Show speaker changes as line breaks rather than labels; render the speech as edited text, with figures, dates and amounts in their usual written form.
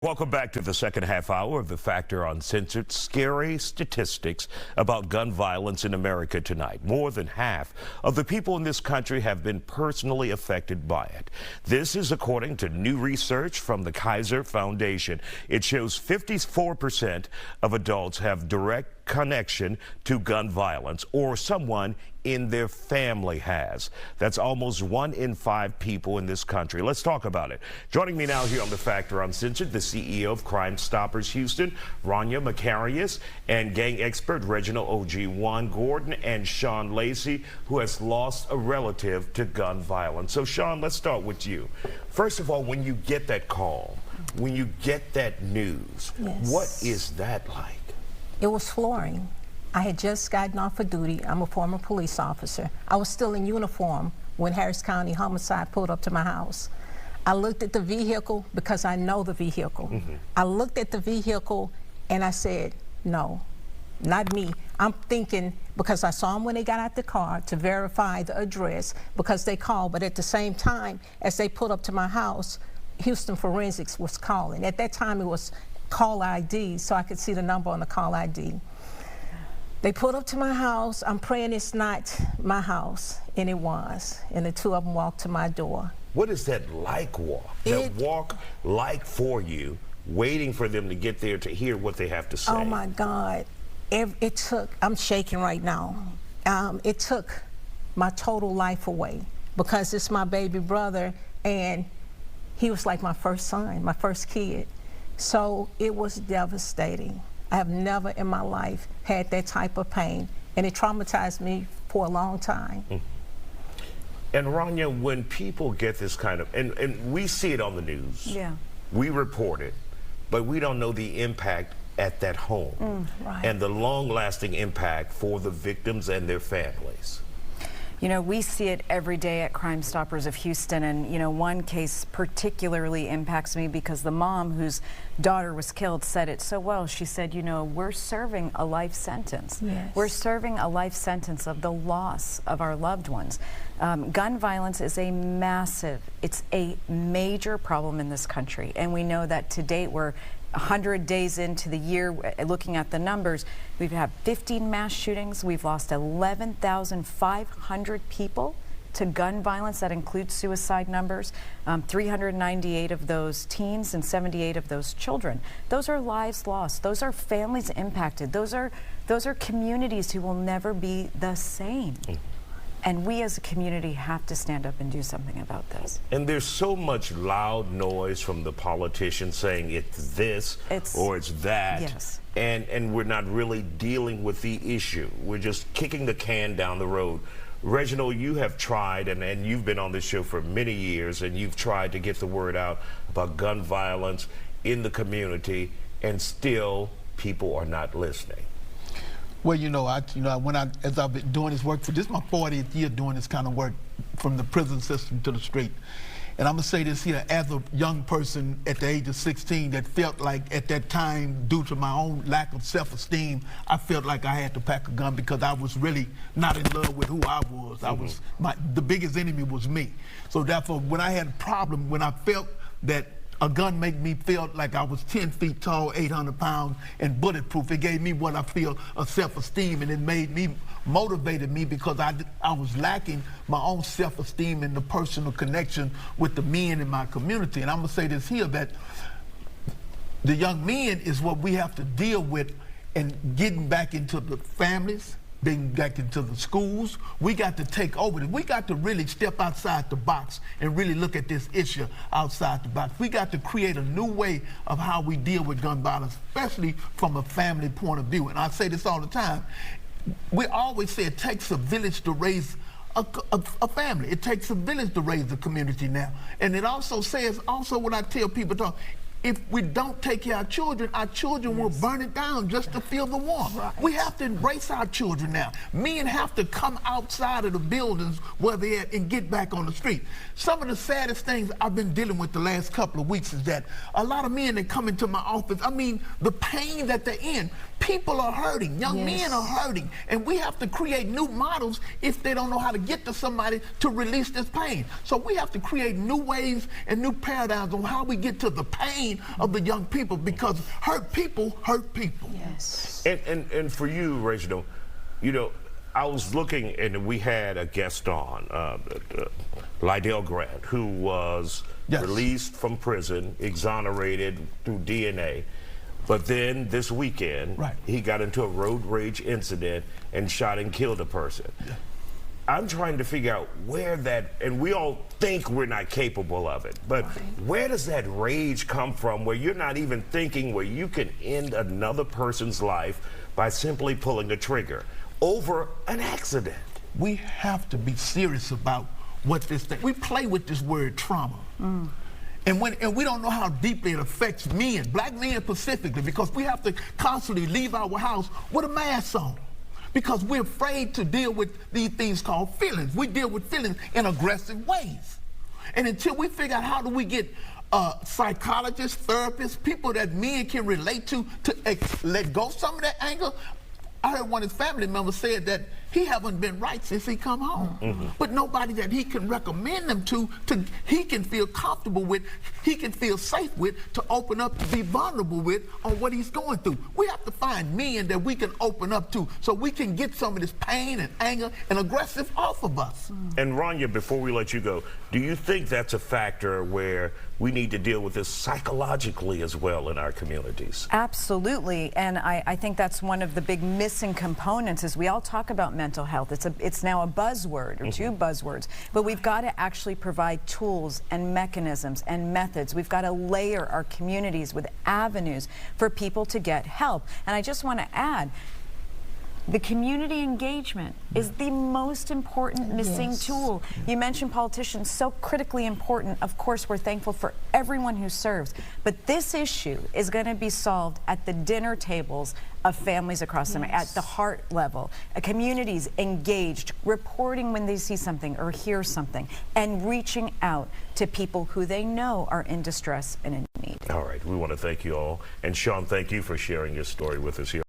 Welcome back to the second half hour of the Factor Uncensored. Scary statistics about gun violence in America tonight. More than half of the people in this country have been personally affected by it. This is according to new research from the Kaiser Foundation. It shows 54% of adults have direct connection to gun violence, or someone in their family has. That's almost 1 in 5 people in this country. Let's talk about it. Joining me now here on the Factor Uncensored, the CEO of Crime Stoppers Houston, Rania Macarius, and gang expert Reginald O.G. Juan Gordon, and Sean Lacey, who has lost a relative to gun violence. So Sean, let's start with you. First of all, when you get that call, when you get that news, what is that like?
It was flooring. I had just gotten off of duty. I'm a former police officer. I was still in uniform when Harris County Homicide pulled up to my house. I looked at the vehicle because I know the vehicle. I looked at the vehicle and I said, no, not me. I'm thinking, because I saw them when they got out the car to verify the address, because they called, but at the same time, as they pulled up to my house, Houston Forensics was calling. At that time, it was call ID, so I could see the number on the call ID. They pulled up to my house. I'm praying it's not my house, and it was. And the two of them walked to my door.
What is that like walk like for you, waiting for them to get there to hear what they have to say?
Oh my God. It took, I'm shaking right now. It took my total life away, because it's my baby brother, and he was like my first son, my first kid. So it was devastating. I have never in my life had that type of pain, and it traumatized me for a long time.
And Rania, when people get this kind of, and we see it on the news, we report it, but we don't know the impact at that home, and the long-lasting impact for the victims and their families.
You know, we see it every day at Crime Stoppers of Houston, and, you know, one case particularly impacts me because the mom whose daughter was killed said it so well. She said, you know, we're serving a life sentence. We're serving a life sentence of the loss of our loved ones. Gun violence is it's a major problem in this country, and we know that to date we're 100 days into the year. Looking at the numbers, we've had 15 mass shootings. We've lost 11,500 people to gun violence. That includes suicide numbers. 398 of those teens and 78 of those children. Those are lives lost. Those are families impacted. Those are communities who will never be the same. And we as a community have to stand up and do something about this.
And there's so much loud noise from the politicians saying it's this or it's that. And we're not really dealing with the issue. We're just kicking the can down the road. Reginald, you have tried, and you've been on this show for many years, and you've tried to get the word out about gun violence in the community, and still people are not listening.
Well, as I've been doing this work this is my 40th year doing this kind of work, from the prison system to the street. And I'm gonna say this here, as a young person at the age of 16 that felt like at that time, due to my own lack of self-esteem, I felt like I had to pack a gun because I was really not in love with who I was. The biggest enemy was me. So therefore, when I had a problem, when I felt that a gun made me feel like I was 10 feet tall, 800 pounds, and bulletproof. It gave me what I feel a self-esteem, and it motivated me because I was lacking my own self-esteem and the personal connection with the men in my community. And I'm gonna say this here, that the young men is what we have to deal with, and getting back into the families, being back into the schools. We got to take over this. We got to really step outside the box and really look at this issue outside the box. We got to create a new way of how we deal with gun violence, especially from a family point of view. And I say this all the time. We always say it takes a village to raise a family. It takes a village to raise a community now. And it also says, what I tell people, if we don't take care of our children will burn it down just to feel the warmth. We have to embrace our children now. Men have to come outside of the buildings where they're at and get back on the street. Some of the saddest things I've been dealing with the last couple of weeks is that a lot of men that come into my office, the pain that they're in, people are hurting, young men are hurting, and we have to create new models if they don't know how to get to somebody to release this pain. So we have to create new ways and new paradigms on how we get to the pain well-being of the young people, because hurt people hurt people.
Yes.
And for you, Reginald, you know, I was looking, and we had a guest on, Lydell Grant, who was released from prison, exonerated through DNA. But then this weekend, he got into a road rage incident and shot and killed a person. I'm trying to figure out where that, and we all think we're not capable of it, but where does that rage come from, where you're not even thinking where you can end another person's life by simply pulling the trigger over an accident?
We have to be serious about what this thing, we play with this word trauma. And we don't know how deeply it affects men, black men specifically, because we have to constantly leave our house with a mask on, because we're afraid to deal with these things called feelings. We deal with feelings in aggressive ways. And until we figure out how do we get psychologists, therapists, people that men can relate to let go some of that anger. I heard one of his family members said that he haven't been right since he come home. But nobody that he can recommend them to he can feel comfortable with, he can feel safe with, to open up, to be vulnerable with on what he's going through. We have to find men that we can open up to so we can get some of this pain and anger and aggressive off of us.
And Rania, before we let you go, do you think that's a factor where we need to deal with this psychologically as well in our communities?
Absolutely, and I think that's one of the big missing components. Is we all talk about mental health. It's now a buzzword, or two buzzwords, but we've got to actually provide tools and mechanisms and methods. We've got to layer our communities with avenues for people to get help. And I just want to add, the community engagement is the most important missing tool. You mentioned politicians, so critically important. Of course, we're thankful for everyone who serves, but this issue is going to be solved at the dinner tables of families across America, at the heart level. Communities engaged, reporting when they see something or hear something, and reaching out to people who they know are in distress and in need.
All right, we want to thank you all. And Sean, thank you for sharing your story with us here.